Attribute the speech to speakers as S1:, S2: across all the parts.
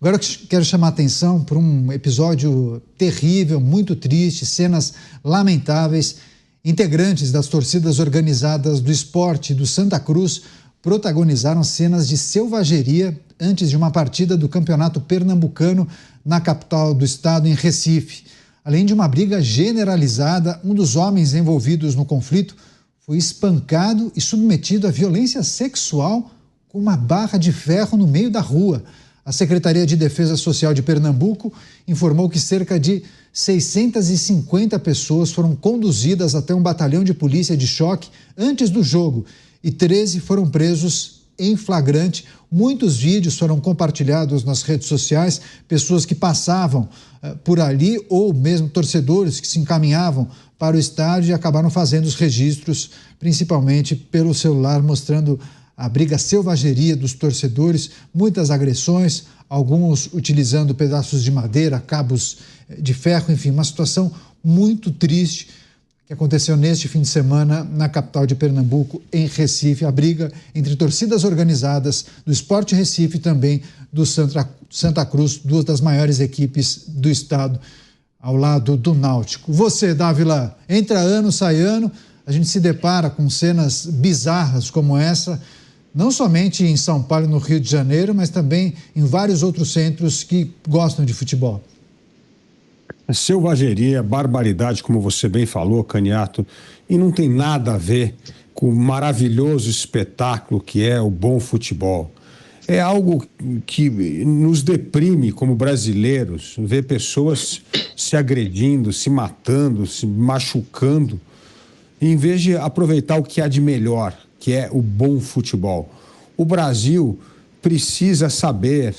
S1: Agora eu quero chamar a atenção para um episódio terrível, muito triste, cenas lamentáveis. Integrantes das torcidas organizadas do Sport do Santa Cruz protagonizaram cenas de selvageria antes de uma partida do Campeonato Pernambucano na capital do estado, em Recife. Além de uma briga generalizada, um dos homens envolvidos no conflito foi espancado e submetido à violência sexual com uma barra de ferro no meio da rua. A Secretaria de Defesa Social de Pernambuco informou que cerca de 650 pessoas foram conduzidas até um batalhão de polícia de choque antes do jogo e 13 foram presos em flagrante. Muitos vídeos foram compartilhados nas redes sociais, pessoas que passavam por ali ou mesmo torcedores que se encaminhavam para o estádio e acabaram fazendo os registros, principalmente pelo celular, mostrando a briga, a selvageria dos torcedores, muitas agressões, alguns utilizando pedaços de madeira, cabos de ferro, enfim, uma situação muito triste que aconteceu neste fim de semana na capital de Pernambuco, em Recife. A briga entre torcidas organizadas do Sport Recife e também do Santa Cruz, duas das maiores equipes do estado, ao lado do Náutico. Você, Dávila, entra ano, sai ano, a gente se depara com cenas bizarras como essa, não somente em São Paulo e no Rio de Janeiro, mas também em vários outros centros que gostam de futebol.
S2: Selvageria, barbaridade, como você bem falou, Caniato, e não tem nada a ver com o maravilhoso espetáculo que é o bom futebol. É algo que nos deprime como brasileiros, ver pessoas se agredindo, se matando, se machucando, em vez de aproveitar o que há de melhor, que é o bom futebol. O Brasil precisa saber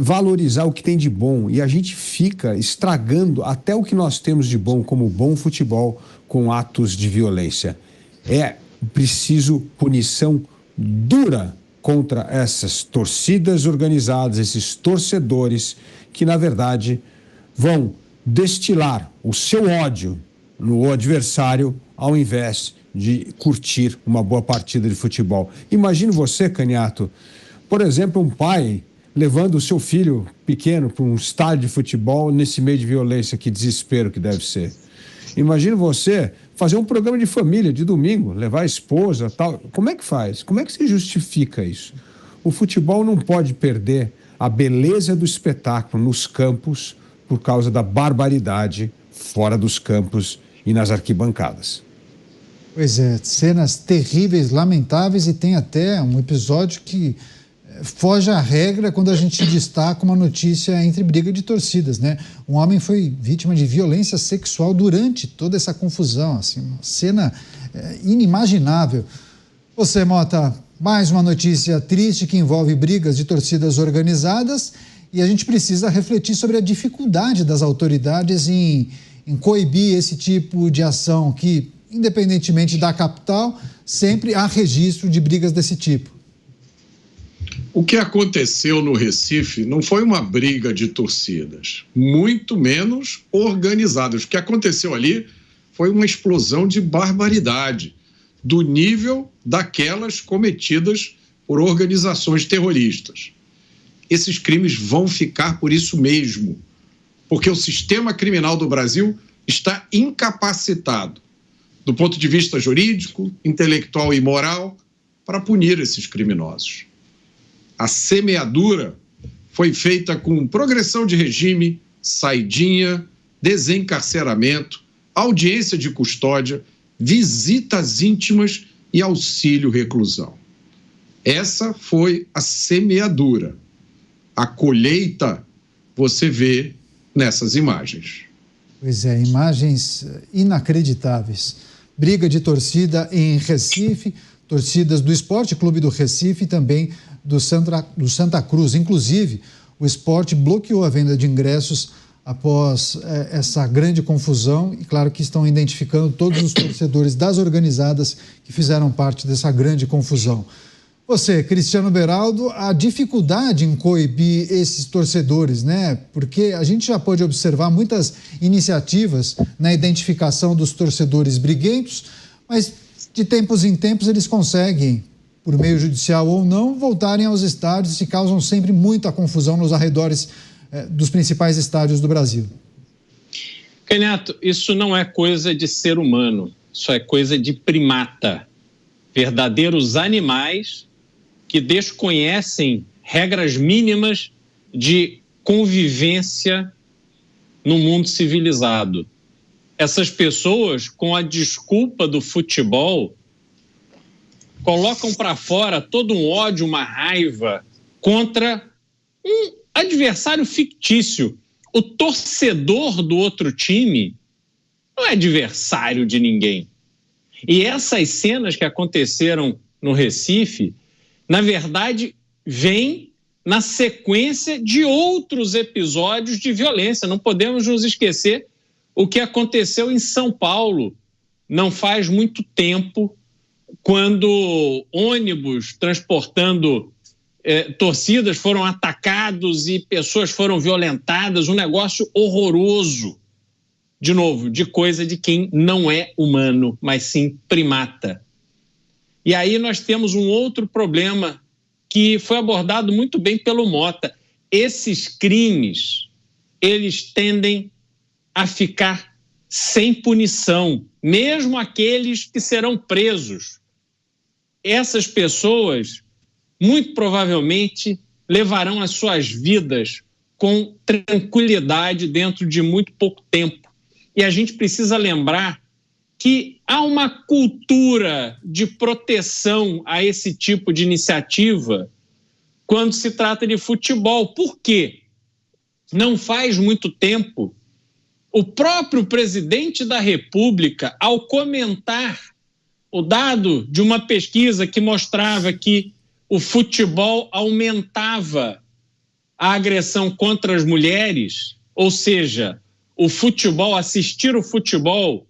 S2: valorizar o que tem de bom e a gente fica estragando até o que nós temos de bom, como bom futebol, com atos de violência. É preciso punição dura contra essas torcidas organizadas, esses torcedores que, na verdade, vão destilar o seu ódio no adversário ao invés de curtir uma boa partida de futebol. Imagine você, Caniato, por exemplo, um pai levando o seu filho pequeno para um estádio de futebol nesse meio de violência, que desespero que deve ser. Imagine você fazer um programa de família de domingo, levar a esposa, tal. Como é que faz? Como é que se justifica isso? O futebol não pode perder a beleza do espetáculo nos campos por causa da barbaridade fora dos campos e nas arquibancadas.
S1: Pois é, cenas terríveis, lamentáveis, e tem até um episódio que foge à regra quando a gente destaca uma notícia entre briga de torcidas, né? Um homem foi vítima de violência sexual durante toda essa confusão, assim, uma cena inimaginável. Você, Mota, mais uma notícia triste que envolve brigas de torcidas organizadas, e a gente precisa refletir sobre a dificuldade das autoridades em coibir esse tipo de ação que, independentemente da capital, sempre há registro de brigas desse tipo.
S3: O que aconteceu no Recife não foi uma briga de torcidas, muito menos organizadas. O que aconteceu ali foi uma explosão de barbaridade, do nível daquelas cometidas por organizações terroristas. Esses crimes vão ficar por isso mesmo, porque o sistema criminal do Brasil está incapacitado, do ponto de vista jurídico, intelectual e moral, para punir esses criminosos. A semeadura foi feita com progressão de regime, saidinha, desencarceramento, audiência de custódia, visitas íntimas e auxílio reclusão. Essa foi a semeadura. A colheita você vê nessas imagens.
S1: Pois é, imagens inacreditáveis. Briga de torcida em Recife, torcidas do Sport Clube do Recife e também do Santa Cruz. Inclusive, o Sport bloqueou a venda de ingressos após essa grande confusão e, claro, que estão identificando todos os torcedores das organizadas que fizeram parte dessa grande confusão. Você, Cristiano Beraldo, a dificuldade em coibir esses torcedores, né? Porque a gente já pode observar muitas iniciativas na identificação dos torcedores briguentos, mas de tempos em tempos eles conseguem por meio judicial ou não, voltarem aos estádios e causam sempre muita confusão nos arredores dos principais estádios do Brasil.
S4: Canhato, isso não é coisa de ser humano, isso é coisa de primata. Verdadeiros animais que desconhecem regras mínimas de convivência no mundo civilizado. Essas pessoas, com a desculpa do futebol, colocam para fora todo um ódio, uma raiva contra um adversário fictício. O torcedor do outro time não é adversário de ninguém. E essas cenas que aconteceram no Recife, na verdade, vêm na sequência de outros episódios de violência. Não podemos nos esquecer o que aconteceu em São Paulo não faz muito tempo, quando ônibus transportando torcidas foram atacados e pessoas foram violentadas, um negócio horroroso. De novo, de coisa de quem não é humano, mas sim primata. E aí nós temos um outro problema que foi abordado muito bem pelo Mota. Esses crimes, eles tendem a ficar sem punição, mesmo aqueles que serão presos. Essas pessoas, muito provavelmente, levarão as suas vidas com tranquilidade dentro de muito pouco tempo. E a gente precisa lembrar que há uma cultura de proteção a esse tipo de iniciativa quando se trata de futebol. Por quê? Não faz muito tempo, o próprio presidente da República, ao comentar o dado de uma pesquisa que mostrava que o futebol aumentava a agressão contra as mulheres, ou seja, o futebol, assistir o futebol,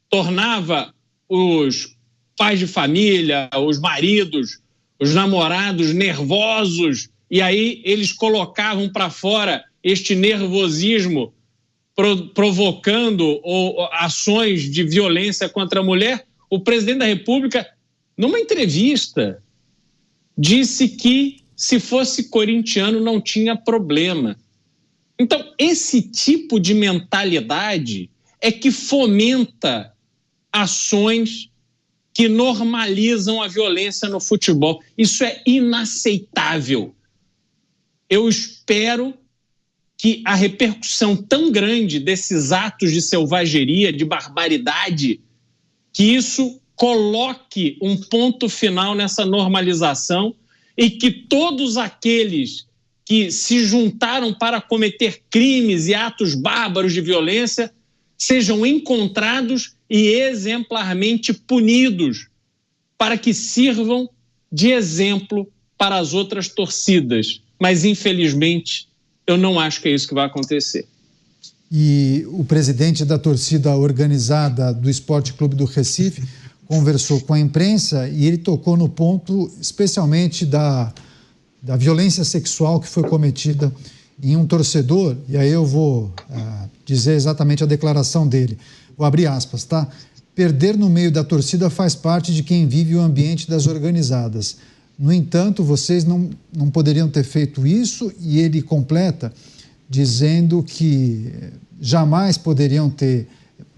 S4: tornava os pais de família, os maridos, os namorados nervosos, e aí eles colocavam para fora este nervosismo, provocando ações de violência contra a mulher. O presidente da República, numa entrevista, disse que se fosse corintiano não tinha problema. Então, esse tipo de mentalidade é que fomenta ações que normalizam a violência no futebol. Isso é inaceitável. Eu espero que a repercussão tão grande desses atos de selvageria, de barbaridade, que isso coloque um ponto final nessa normalização e que todos aqueles que se juntaram para cometer crimes e atos bárbaros de violência sejam encontrados e exemplarmente punidos, para que sirvam de exemplo para as outras torcidas. Mas, infelizmente, eu não acho que é isso que vai acontecer.
S1: E o presidente da torcida organizada do Esporte Clube do Recife conversou com a imprensa e ele tocou no ponto especialmente da violência sexual que foi cometida em um torcedor, e aí eu vou dizer exatamente a declaração dele. Vou abrir aspas, tá? Perder no meio da torcida faz parte de quem vive o ambiente das organizadas. No entanto, vocês não poderiam ter feito isso, e ele completa dizendo que jamais poderiam ter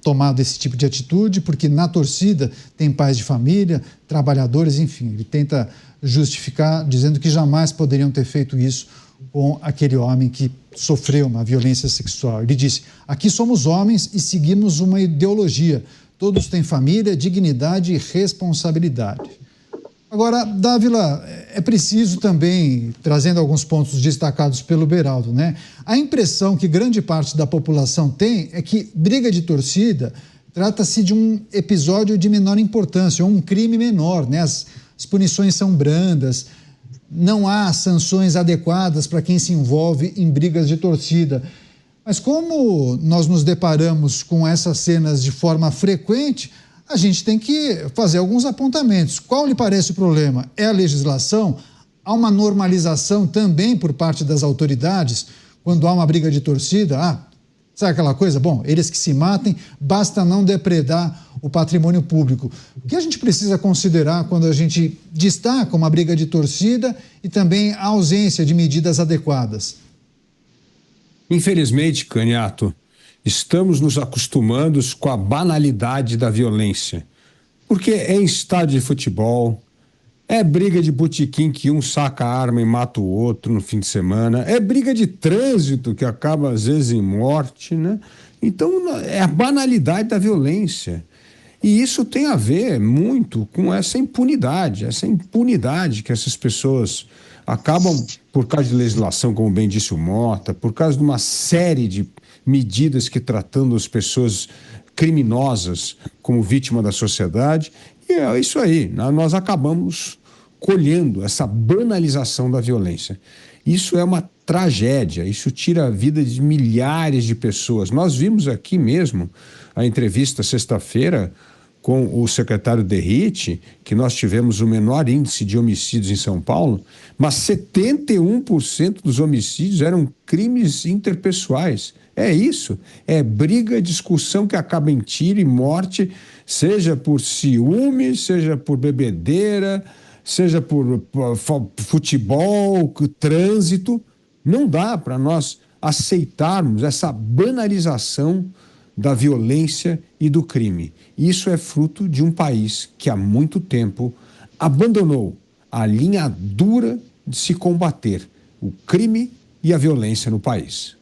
S1: tomado esse tipo de atitude, porque na torcida tem pais de família, trabalhadores, enfim. Ele tenta justificar dizendo que jamais poderiam ter feito isso com aquele homem que sofreu uma violência sexual. Ele disse: aqui somos homens e seguimos uma ideologia. Todos têm família, dignidade e responsabilidade. Agora, Dávila, é preciso também, trazendo alguns pontos destacados pelo Beraldo, né? A impressão que grande parte da população tem é que briga de torcida trata-se de um episódio de menor importância, ou um crime menor, né? As punições são brandas, não há sanções adequadas para quem se envolve em brigas de torcida. Mas como nós nos deparamos com essas cenas de forma frequente, a gente tem que fazer alguns apontamentos. Qual lhe parece o problema? É a legislação? Há uma normalização também por parte das autoridades quando há uma briga de torcida? Sabe aquela coisa? Bom, eles que se matem, basta não depredar o patrimônio público. O que a gente precisa considerar quando a gente destaca uma briga de torcida e também a ausência de medidas adequadas?
S2: Infelizmente, Caniato, estamos nos acostumando com a banalidade da violência. Porque é em estádio de futebol, é briga de botequim que um saca a arma e mata o outro no fim de semana, é briga de trânsito que acaba às vezes em morte, né? Então é a banalidade da violência. E isso tem a ver muito com essa impunidade que essas pessoas acabam, por causa de legislação, como bem disse o Mota, por causa de uma série de medidas que tratando as pessoas criminosas como vítima da sociedade. E é isso aí, nós acabamos colhendo essa banalização da violência. Isso é uma tragédia, isso tira a vida de milhares de pessoas. Nós vimos aqui mesmo a entrevista sexta-feira com o secretário Derrite, que nós tivemos o menor índice de homicídios em São Paulo, mas 71% dos homicídios eram crimes interpessoais. É isso, é briga, discussão que acaba em tiro e morte, seja por ciúme, seja por bebedeira, seja por futebol, trânsito. Não dá para nós aceitarmos essa banalização da violência e do crime. Isso é fruto de um país que há muito tempo abandonou a linha dura de se combater o crime e a violência no país.